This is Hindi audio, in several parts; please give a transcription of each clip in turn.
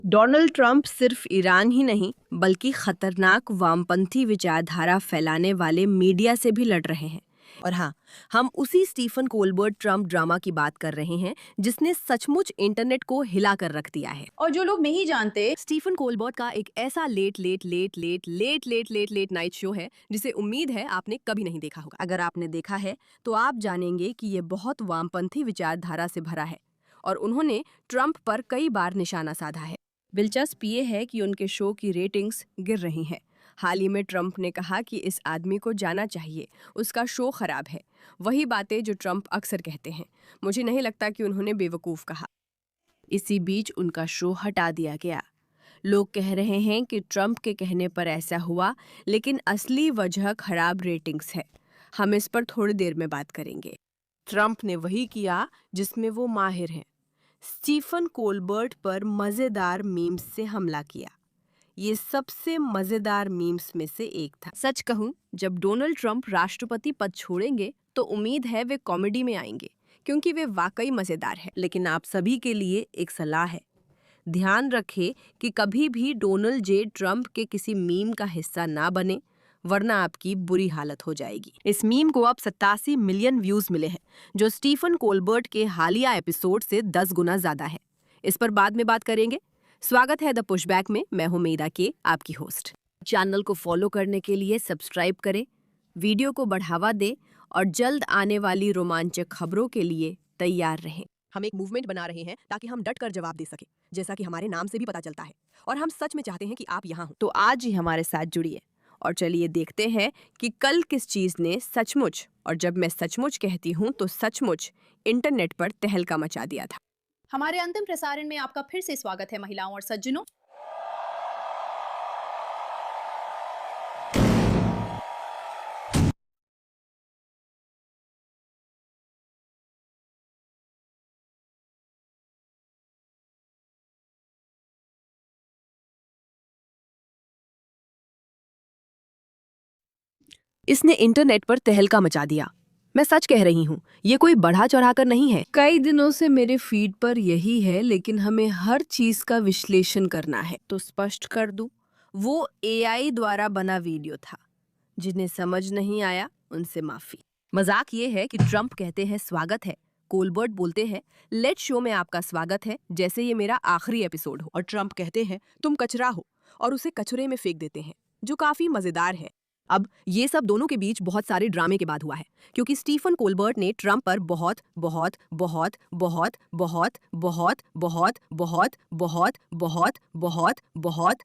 डोनाल्ड ट्रंप सिर्फ ईरान ही नहीं बल्कि खतरनाक वामपंथी विचारधारा फैलाने वाले मीडिया से भी लड़ रहे हैं। और हाँ, हम उसी स्टीफन कोलबर्ट ट्रंप ड्रामा की बात कर रहे हैं जिसने सचमुच इंटरनेट को हिला कर रख दिया है। और जो लोग नहीं जानते, स्टीफन कोलबर्ट का एक ऐसा लेट नाइट शो है जिसे उम्मीद है आपने कभी नहीं देखा होगा। अगर आपने देखा है तो आप जानेंगे कि ये बहुत वामपंथी विचारधारा से भरा है और उन्होंने ट्रंप पर कई बार निशाना साधा है। दिलचस्प ये है कि उनके शो की रेटिंग्स गिर रही हैं। हाल ही में ट्रंप ने कहा कि इस आदमी को जाना चाहिए, उसका शो खराब है। वही बातें जो ट्रंप अक्सर कहते हैं। मुझे नहीं लगता कि उन्होंने बेवकूफ़ कहा। इसी बीच उनका शो हटा दिया गया। लोग कह रहे हैं कि ट्रंप के कहने पर ऐसा हुआ, लेकिन असली वजह खराब रेटिंग्स है। हम इस पर थोड़ी देर में बात करेंगे। ट्रंप ने वही किया जिसमें वो माहिर हैं। स्टीफन कोलबर्ट पर मजेदार मीम्स से हमला किया। ये सबसे मजेदार मीम्स में से एक था। सच कहूं, जब डोनाल्ड ट्रंप राष्ट्रपति पद छोड़ेंगे तो उम्मीद है वे कॉमेडी में आएंगे, क्योंकि वे वाकई मजेदार है। लेकिन आप सभी के लिए एक सलाह है, ध्यान रखें कि कभी भी डोनाल्ड जे ट्रंप के किसी मीम का हिस्सा ना बने, वरना आपकी बुरी हालत हो जाएगी। इस मीम को अब 87 मिलियन व्यूज मिले हैं, जो स्टीफन कोलबर्ट के हालिया एपिसोड से 10 गुना ज्यादा है। इस पर बाद में बात करेंगे। स्वागत है द पुशबैक में। मैं हूं मेधा के, आपकी होस्ट। चैनल को फॉलो करने के लिए सब्सक्राइब करें, वीडियो को बढ़ावा दें और जल्द आने वाली रोमांचक खबरों के लिए तैयार रहें। हम एक मूवमेंट बना रहे हैं ताकि हम डट कर जवाब दे सकें, जैसा कि हमारे नाम से भी पता चलता है। और हम सच में चाहते हैं कि आप यहाँ हो, तो आज ही हमारे साथ जुड़िए और चलिए देखते हैं कि कल किस चीज ने सचमुच, और जब मैं सचमुच कहती हूँ तो सचमुच, इंटरनेट पर तहलका मचा दिया था। हमारे अंतिम प्रसारण में आपका फिर से स्वागत है महिलाओं और सज्जनों। इसने इंटरनेट पर तहलका मचा दिया। मैं सच कह रही हूँ, ये कोई बढ़ा चढ़ाकर नहीं है। कई दिनों से मेरे फीड पर यही है, लेकिन हमें हर चीज का विश्लेषण करना है। तो स्पष्ट कर दूं, वो एआई द्वारा बना वीडियो था। जिन्हें समझ नहीं आया उनसे माफी। मजाक ये है कि ट्रंप कहते हैं स्वागत है, कोलबर्ट बोलते हैं लेट शो में आपका स्वागत है, जैसे ये मेरा आखिरी एपिसोड हो। और ट्रंप कहते हैं तुम कचरा हो, और उसे कचरे में फेंक देते हैं, जो काफी मजेदार है। अब ये सब दोनों के बीच बहुत सारे ड्रामे के बाद हुआ है, क्योंकि स्टीफन कोलबर्ट ने ट्रंप पर बहुत बहुत बहुत बहुत बहुत बहुत बहुत बहुत बहुत बहुत बहुत बहुत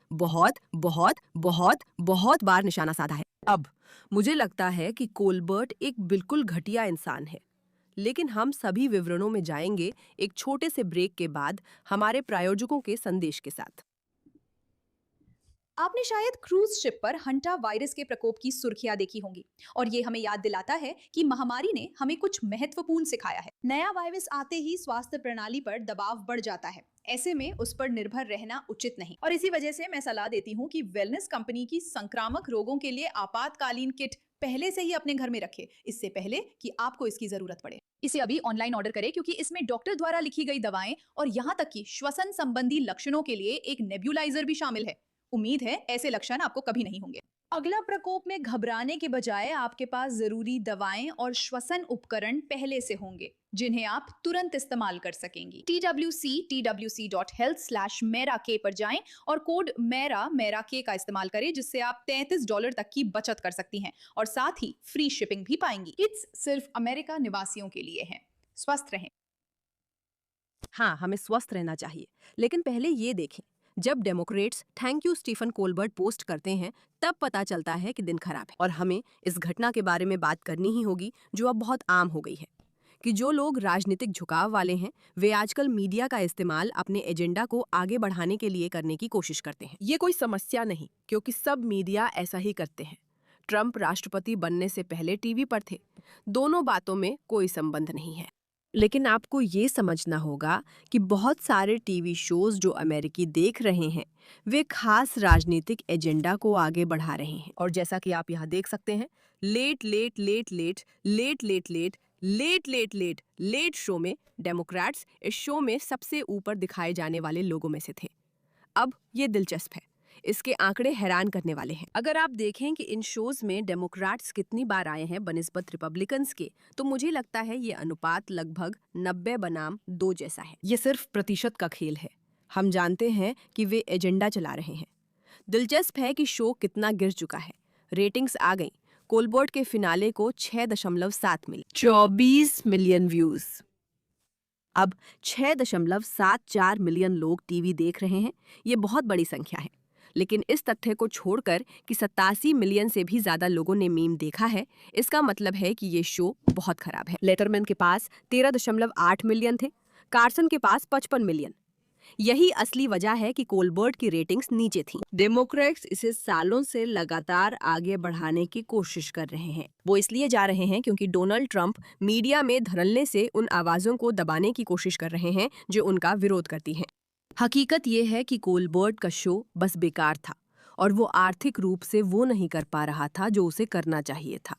बहुत बहुत बहुत बहुत बार निशाना साधा है। अब मुझे लगता है कि कोलबर्ट एक बिल्कुल घटिया इंसान है, लेकिन हम सभी विवरणों में जाएंगे एक छोटे से ब्रेक के बाद, हमारे प्रायोजकों के संदेश के साथ। आपने शायद क्रूज शिप पर हंटा वायरस के प्रकोप की सुर्खियां देखी होंगी, और ये हमें याद दिलाता है कि महामारी ने हमें कुछ महत्वपूर्ण सिखाया है। नया वायरस आते ही स्वास्थ्य प्रणाली पर दबाव बढ़ जाता है। ऐसे में उस पर निर्भर रहना उचित नहीं, और इसी वजह से मैं सलाह देती हूँ कि वेलनेस कंपनी की संक्रामक रोगों के लिए आपातकालीन किट पहले से ही अपने घर में रखें, इससे पहले कि आपको इसकी जरूरत पड़े। इसे अभी ऑनलाइन ऑर्डर करें, क्योंकि इसमें डॉक्टर द्वारा लिखी गई दवाएं और यहाँ तक कि श्वसन संबंधी लक्षणों के लिए एक नेब्यूलाइजर भी शामिल है। उम्मीद है ऐसे लक्षण आपको कभी नहीं होंगे। अगला प्रकोप में घबराने के बजाय आपके पास जरूरी दवाएं और श्वसन उपकरण पहले से होंगे, जिन्हें आप तुरंत इस्तेमाल कर सकेंगी। twc.health/mera पर जाएं और कोड मेरा के का इस्तेमाल करें, जिससे आप $33 तक की बचत कर सकती हैं और साथ ही फ्री शिपिंग भी पाएंगी। किट्स सिर्फ अमेरिका निवासियों के लिए हैं। स्वस्थ रहें। हाँ, हमें स्वस्थ रहना चाहिए, लेकिन पहले ये देखें, जब Democrats thank you Stephen Colbert post करते हैं, तब पता चलता है कि दिन खराब है। और हमें इस घटना के बारे में बात करनी ही होगी, जो अब बहुत आम हो गई है, कि जो लोग राजनीतिक झुकाव वाले हैं, वे आजकल मीडिया का इस्तेमाल अपने एजेंडा को आगे बढ़ाने के लिए करने की कोशिश करते हैं। ये कोई समस्या नहीं, क्योंकि सब मीडिया ऐसा ही करते हैं। ट्रंप राष्ट्रपति बनने से पहले टीवी पर थे। दोनों बातों में कोई संबंध नहीं है। लेकिन आपको ये समझना होगा कि बहुत सारे टीवी शोज जो अमेरिकी देख रहे हैं, वे खास राजनीतिक एजेंडा को आगे बढ़ा रहे हैं। और जैसा कि आप यहाँ देख सकते हैं, late late late late late late late late late late late show में डेमोक्रेट्स इस शो में सबसे ऊपर दिखाए जाने वाले लोगों में से थे। अब ये दिलचस्प है, इसके आंकड़े हैरान करने वाले हैं। अगर आप देखें कि इन शोज में डेमोक्रेट्स कितनी बार आए हैं बनिस्बत रिपब्लिकन्स के, तो मुझे लगता है ये अनुपात लगभग 90 बनाम 2 जैसा है। ये सिर्फ प्रतिशत का खेल है। हम जानते हैं कि वे एजेंडा चला रहे हैं। दिलचस्प है कि शो कितना गिर चुका है। रेटिंग्स आ गई। कोलबर्ट के फिनाले को 6.7 मिली, 24 मिलियन व्यूज। अब 6.74 मिलियन लोग टीवी देख रहे हैं। ये बहुत बड़ी संख्या है। लेकिन इस तथ्य को छोड़कर कि 87 मिलियन से भी ज्यादा लोगों ने मीम देखा है, इसका मतलब है कि ये शो बहुत खराब है। लेटरमैन के पास 13.8 मिलियन थे, कार्सन के पास 55 मिलियन। यही असली वजह है कि कोलबर्ट की रेटिंग्स नीचे थीं। डेमोक्रेट्स इसे सालों से लगातार आगे बढ़ाने की कोशिश कर रहे हैं। वो इसलिए जा रहे हैं क्योंकि डोनाल्ड ट्रंप मीडिया में धड़ल्ले से उन आवाजों को दबाने की कोशिश कर रहे हैं जो उनका विरोध करती हैं। हकीकत ये है कि कोलबर्ट का शो बस बेकार था और वो आर्थिक रूप से वो नहीं कर पा रहा था जो उसे करना चाहिए था।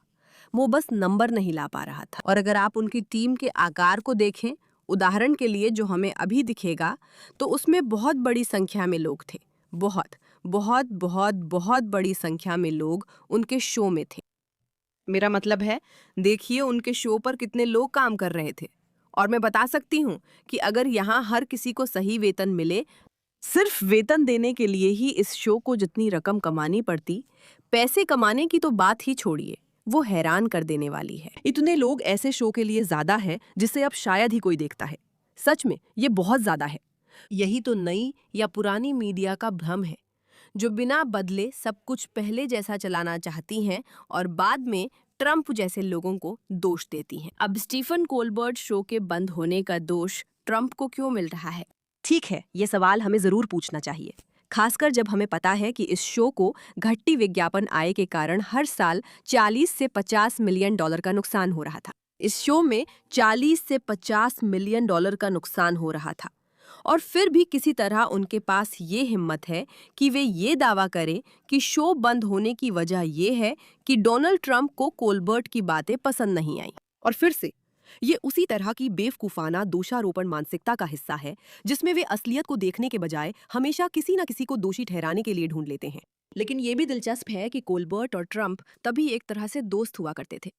वो बस नंबर नहीं ला पा रहा था। और अगर आप उनकी टीम के आकार को देखें, उदाहरण के लिए जो हमें अभी दिखेगा, तो उसमें बहुत बड़ी संख्या में लोग थे। बहुत बहुत बहुत बहुत बड़ी संख्या में लोग उनके शो में थे। मेरा मतलब है, देखिए उनके शो पर कितने लोग काम कर रहे थे। और मैं बता सकती हूँ कि अगर यहाँ हर किसी को सही वेतन मिले, सिर्फ वेतन देने के लिए ही इस शो को जितनी रकम कमानी पड़ती, पैसे कमाने की तो बात ही छोड़िए, वो हैरान कर देने वाली है। इतने लोग ऐसे शो के लिए ज्यादा है जिसे अब शायद ही कोई देखता है। सच में ये बहुत ज्यादा है। यही तो नई या पुरानी मीडिया का भ्रम है, जो बिना बदले सब कुछ पहले जैसा चलाना चाहती हैं और बाद में ट्रंप जैसे लोगों को दोष देती हैं। अब स्टीफन कोलबर्ट शो के बंद होने का दोष ट्रंप को क्यों मिल रहा है? ठीक है, ये सवाल हमें जरूर पूछना चाहिए, खासकर जब हमें पता है कि इस शो को घटती विज्ञापन आय के कारण हर साल 40 से 50 मिलियन डॉलर का नुकसान हो रहा था। इस शो में 40 से 50 मिलियन डॉलर का नुकसान हो रहा था, और फिर भी किसी तरह उनके पास ये हिम्मत है कि वे ये दावा करें कि शो बंद होने की वजह ये है कि डोनाल्ड ट्रंप को कोलबर्ट की बातें पसंद नहीं आई। और फिर से ये उसी तरह की बेवकूफाना दोषारोपण मानसिकता का हिस्सा है जिसमें वे असलियत को देखने के बजाय हमेशा किसी न किसी को दोषी ठहराने के लिए ढूंढ लेते हैं। लेकिन ये भी दिलचस्प है कि कोलबर्ट और ट्रंप तभी एक तरह से दोस्त हुआ करते थे।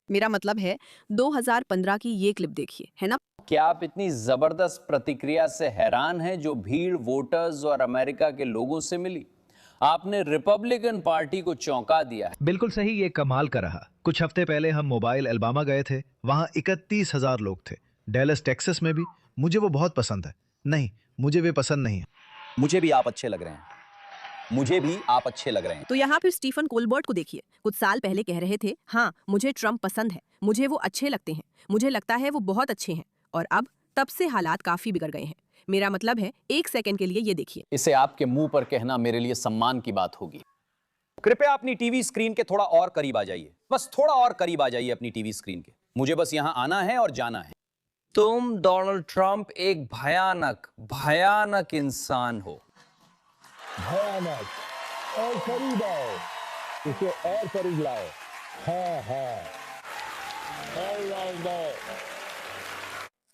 मेरा मतलब है, 2015 की ये क्लिप देखिए, है ना? क्या आप इतनी जबरदस्त प्रतिक्रिया से हैरान हैं जो भीड़ वोटर्स और अमेरिका के लोगों से मिली? आपने रिपब्लिकन पार्टी को चौंका दिया है। बिल्कुल सही, ये कमाल का रहा। कुछ हफ्ते पहले हम मोबाइल एल्बामा गए थे, वहां 31,000 लोग थे। डेलस टेक्सास में भी। मुझे वो बहुत पसंद है। नहीं, मुझे वे पसंद नहीं है। मुझे भी आप अच्छे लग रहे हैं। मुझे भी आप अच्छे लग रहे हैं। तो यहाँ फिर स्टीफन कोलबर्ट को देखिए। कुछ साल पहले कह रहे थे, हाँ मुझे ट्रंप पसंद है, मुझे वो अच्छे लगते हैं, मुझे लगता है वो बहुत अच्छे हैं। और अब तब से हालात काफी बिगड़ गए हैं। मेरा मतलब है, एक सेकंड के लिए ये देखिए। इसे आपके मुंह पर कहना मेरे लिए सम्मान की बात होगी। कृपया अपनी टीवी स्क्रीन के थोड़ा और करीब आ जाइए। बस थोड़ा और करीब आ जाइए अपनी टीवी स्क्रीन के। मुझे बस यहां आना है और जाना है। तुम डोनाल्ड ट्रंप एक भयानक भयानक इंसान हो। भयानक। और करीब आओ, इसे और करीब लाओ। हाँ हाँ, और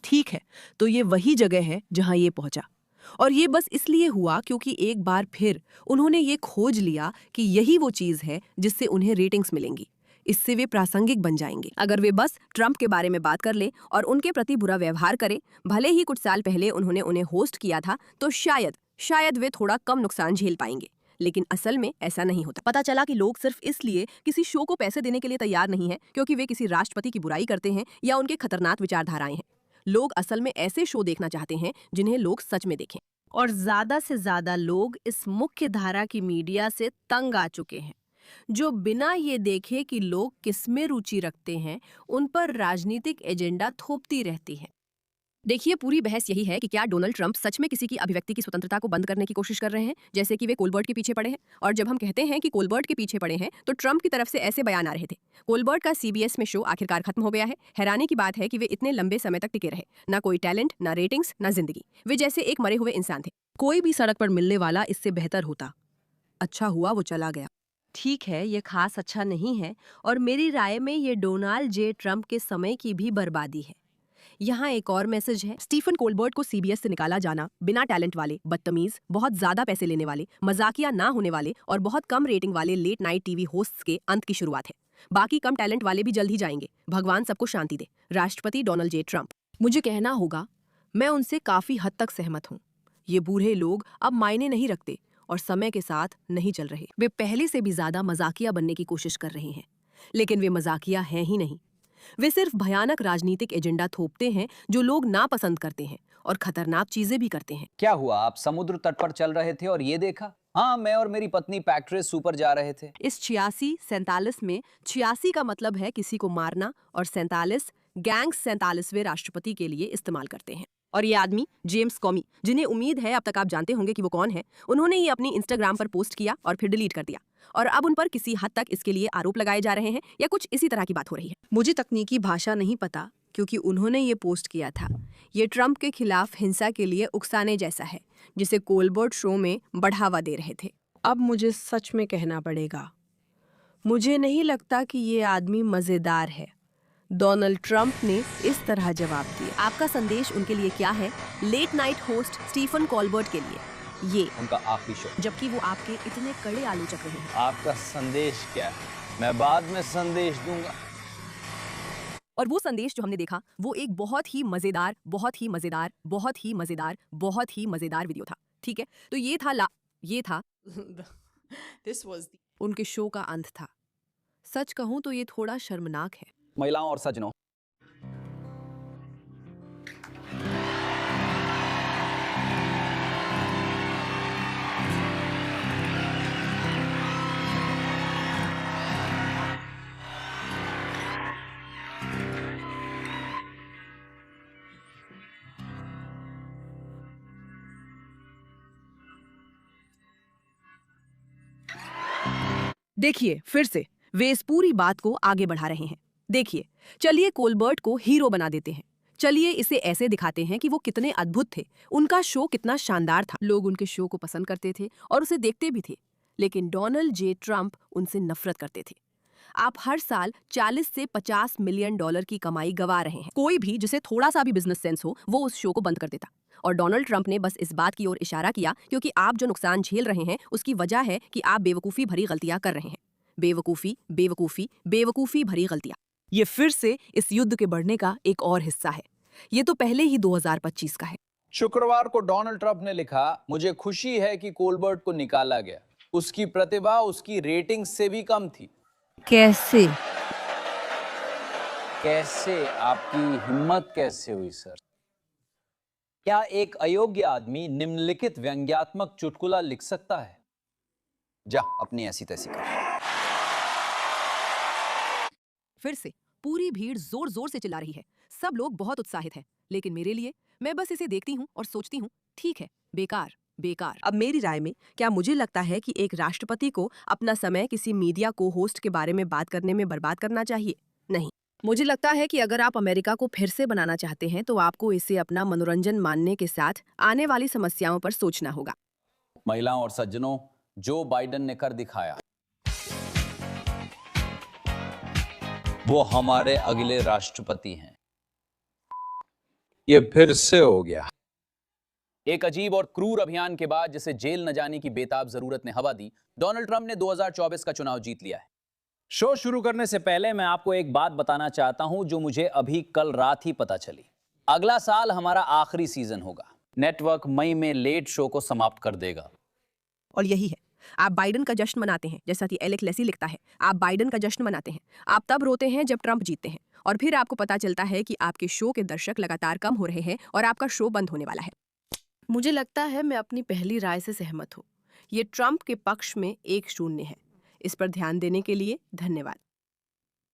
ठीक है, तो ये वही जगह है जहां ये पहुंचा। और ये बस इसलिए हुआ क्योंकि एक बार फिर उन्होंने ये खोज लिया कि यही वो चीज है जिससे उन्हें रेटिंग्स मिलेंगी। इससे वे प्रासंगिक बन जाएंगे। अगर वे बस ट्रंप के बारे में बात कर ले और उनके प्रति बुरा व्यवहार करें, भले ही कुछ साल पहले उन्होंने उन्हें होस्ट किया था, तो शायद वे थोड़ा कम नुकसान झेल पाएंगे। लेकिन असल में ऐसा नहीं होता। पता चला कि लोग सिर्फ इसलिए किसी शो को पैसे देने के लिए तैयार नहीं है क्योंकि वे किसी राष्ट्रपति की बुराई करते हैं या उनके खतरनाक विचारधाराएं हैं। लोग असल में ऐसे शो देखना चाहते हैं जिन्हें लोग सच में देखें। और ज्यादा से ज्यादा लोग इस मुख्य धारा की मीडिया से तंग आ चुके हैं, जो बिना ये देखे कि लोग किसमें रुचि रखते हैं, उन पर राजनीतिक एजेंडा थोपती रहती है। देखिए, पूरी बहस यही है कि क्या डोनाल्ड ट्रंप सच में किसी की अभिव्यक्ति की स्वतंत्रता को बंद करने की कोशिश कर रहे हैं, जैसे कि वे कोलबर्ट के पीछे पड़े हैं। और जब हम कहते हैं कि कोलबर्ट के पीछे पड़े हैं, तो ट्रंप की तरफ से ऐसे बयान आ रहे थे, कोलबर्ट का सीबीएस में शो आखिरकार खत्म हो गया है। हैरानी की बात है कि वे इतने लंबे समय तक टिके रहे, ना कोई टैलेंट, ना रेटिंग्स, ना जिंदगी। वे जैसे एक मरे हुए इंसान थे। कोई भी सड़क पर मिलने वाला इससे बेहतर होता। अच्छा हुआ वो चला गया। ठीक है, ये खास अच्छा नहीं है, और मेरी राय में ये डोनाल्ड जे ट्रंप के समय की भी बर्बादी है। यहाँ एक और मैसेज है। स्टीफन कोलबर्ट को सीबीएस से निकाला जाना बिना टैलेंट वाले, बदतमीज, बहुत ज्यादा पैसे लेने वाले, मजाकिया ना होने वाले और बहुत कम रेटिंग वाले लेट नाइट टीवी होस्ट्स के अंत की शुरुआत है। बाकी कम टैलेंट वाले भी जल्द ही जाएंगे। भगवान सबको शांति दे। राष्ट्रपति डोनाल्ड जे ट्रंप। मुझे कहना होगा, मैं उनसे काफी हद तक सहमत हूँ। ये बूढ़े लोग अब मायने नहीं रखते और समय के साथ नहीं चल रहे। वे पहले से भी ज्यादा मजाकिया बनने की कोशिश कर रहे हैं, लेकिन वे मजाकिया हैं ही नहीं। वे सिर्फ भयानक राजनीतिक एजेंडा थोपते हैं जो लोग नापसंद करते हैं और खतरनाक चीजें भी करते हैं। क्या हुआ, आप समुद्र तट पर चल रहे थे और ये देखा? हाँ, मैं और मेरी पत्नी पैक्ट्रेस ऊपर जा रहे थे। इस 86-47 में 86 का मतलब है किसी को मारना और 47 गैंग्स 47वें राष्ट्रपति के लिए इस्तेमाल करते हैं। और ये आदमी जेम्स कॉमी, जिन्हें उम्मीद है अब तक आप जानते होंगे कि वो कौन है, उन्होंने ये अपनी इंस्टाग्राम पर पोस्ट किया और फिर डिलीट कर दिया। और अब उन पर किसी हद तक इसके लिए आरोप लगाए जा रहे हैं या कुछ इसी तरह की बात हो रही है। मुझे तकनीकी भाषा नहीं पता क्योंकि उन्होंने ये पोस्ट किया था। ये ट्रंप के खिलाफ हिंसा के लिए उकसाने जैसा है, जिसे कोलबर्ट शो में बढ़ावा दे रहे थे। अब मुझे सच में कहना पड़ेगा, मुझे नहीं लगता कि ये आदमी मजेदार है। डोनाल्ड ट्रंप ने इस तरह जवाब दिया। आपका संदेश उनके लिए क्या है? Late night host Stephen Colbert के लिए ये उनका आखिरी शो, जबकि वो आपके इतने कड़े आलोचक रहे हैं। आपका संदेश क्या है? मैं बाद में संदेश दूंगा। और वो संदेश जो हमने देखा वो एक बहुत ही मजेदार वीडियो था। ठीक है, तो ये था उनके शो का अंत था। सच कहूं तो ये थोड़ा शर्मनाक है। महिलाओं और सज्जनों, देखिए, फिर से वे इस पूरी बात को आगे बढ़ा रहे हैं। देखिए, चलिए कोलबर्ट को हीरो बना देते हैं। चलिए इसे ऐसे दिखाते हैं कि वो कितने अद्भुत थे, उनका शो कितना शानदार था। लोग उनके शो को पसंद करते थे और उसे देखते भी थे, लेकिन डोनाल्ड जे ट्रंप उनसे नफरत करते थे। आप हर साल 40 से 50 मिलियन डॉलर की कमाई गवा रहे हैं। कोई भी जिसे थोड़ा सा भी बिजनेस सेंस हो वो उस शो को बंद कर देता। और डोनाल्ड ट्रंप ने बस इस बात की ओर इशारा किया क्योंकि आप जो नुकसान झेल रहे हैं उसकी वजह है कि आप बेवकूफ़ी भरी गलतियां कर रहे हैं। बेवकूफ़ी भरी गलतियां। ये फिर से इस युद्ध के बढ़ने का एक और हिस्सा है। ये तो पहले ही 2025 का है। शुक्रवार को डोनाल्ड ट्रंप ने लिखा, मुझे खुशी है कि कोलबर्ट को निकाला गया। उसकी प्रतिभा उसकी रेटिंग से भी कम थी। कैसे? आपकी हिम्मत कैसे हुई सर? क्या एक अयोग्य आदमी निम्नलिखित व्यंग्यात्मक चुटकुला लिख सकता है? जा अपनी ऐसी तैसी कर। फिर से पूरी भीड़ जोर जोर से चिल्ला रही है। सब लोग बहुत उत्साहित हैं, लेकिन मेरे लिए, मैं बस इसे देखती हूँ और सोचती हूँ, ठीक है, बेकार। अब मेरी राय में क्या मुझे लगता है कि एक राष्ट्रपति को अपना समय किसी मीडिया को होस्ट के बारे में बात करने में बर्बाद करना चाहिए? नहीं। मुझे लगता है कि अगर आप अमेरिका को फिर से बनाना चाहते हैं तो आपको इसे अपना मनोरंजन मानने के साथ आने वाली समस्याओं पर सोचना होगा। महिलाओं और सज्जनों, जो बाइडेन ने कर दिखाया, वो हमारे अगले राष्ट्रपति हैं। ये फिर से हो गया। एक अजीब और क्रूर अभियान के बाद जिसे जेल न जाने की बेताब जरूरत ने हवा दी, डोनाल्ड ट्रंप ने 2024 का चुनाव जीत लिया है। शो शुरू करने से पहले मैं आपको एक बात बताना चाहता हूं जो मुझे अभी कल रात ही पता चली। अगला साल हमारा आखिरी सीजन होगा। नेटवर्क मई में लेट शो को समाप्त कर देगा। और यही है, आप बाइडेन का जश्न मनाते हैं, जैसा कि एलेक लेसी लिखता है, आप बाइडेन का जश्न मनाते हैं। आप तब रोते हैं जब ट्रंप जीतते हैं और फिर आपको पता चलता है कि आपके शो के दर्शक लगातार कम हो रहे हैं और आपका शो बंद होने वाला है। मुझे लगता है मैं अपनी पहली राय से सहमत हूँ। ये ट्रंप के पक्ष में 1-0 है। इस पर ध्यान देने के लिए धन्यवाद।